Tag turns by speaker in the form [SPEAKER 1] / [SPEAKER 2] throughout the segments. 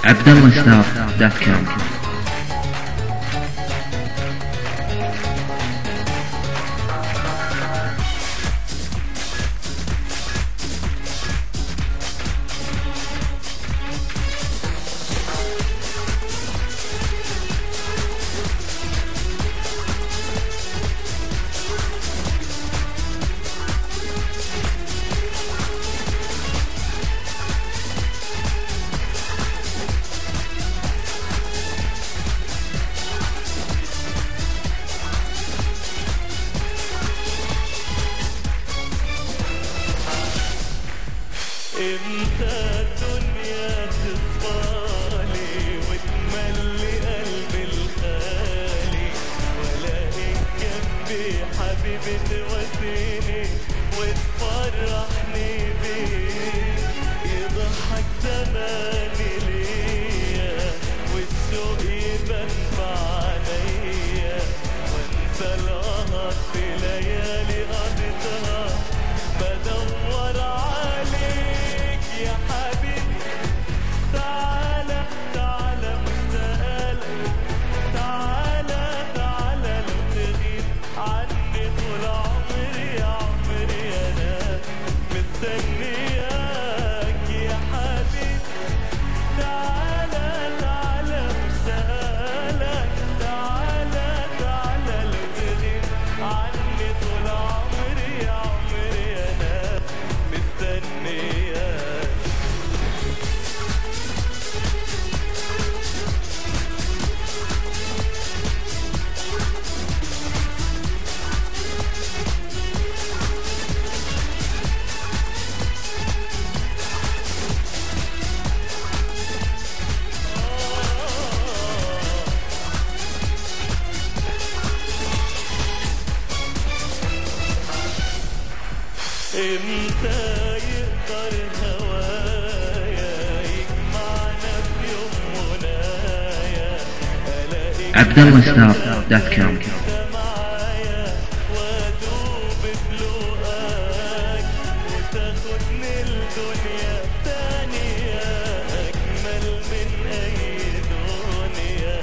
[SPEAKER 1] abdallahstar.com.
[SPEAKER 2] امتى الدنيا تصفالي وتملي قلبي الخالي، والاقيك جنبي حبيبي تواسيني وتفرحني بيك، يضحك زماني ليا والشوق يبان بعينيا، وانسى القهر في ليالي قضيتها بدور عليك يا حبيبي. تعالى تعالى مشتاقلك، تعالى تعالى لو تغيب عني طول عمري يا عمري انا مستنياك يا حبيبي. تعالى تعالى مشتاقلك، تعالى تعالى لو تغيب عني طول عمري يا عمري انا مستنياك. امتى يقدر هوايا يجمعنا في يوم منايا، الاقيك
[SPEAKER 1] abdallahstar.com.
[SPEAKER 2] معايا وادوب بلقاك وتاخدني الدنيا تانية اجمل من اي دنيا،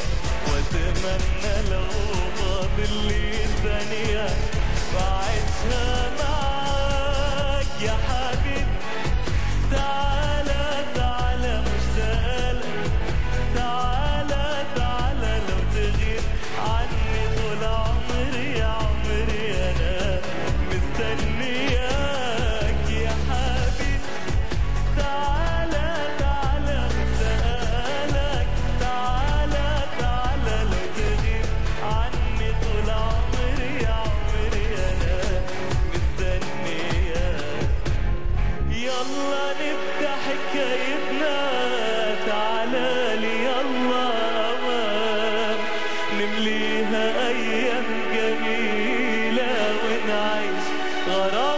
[SPEAKER 2] واتمنى لو فاضل لي ثانية بعيشها معاك يا حبيبي. تعالى تعالى مشتاقلك، تعالى تعالى لو تغيب عني طول عمري يا عمري انا مستنياك يا حبيبي. تعالى تعالى مشتاقلك، تعالى تعالى لو تغيب عني طول عمري يا عمري انا مستنياك. يلا نبدأ حكايتنا، تعالى لي يلا أوام نمليها أيام جميلة ونعيش غرام.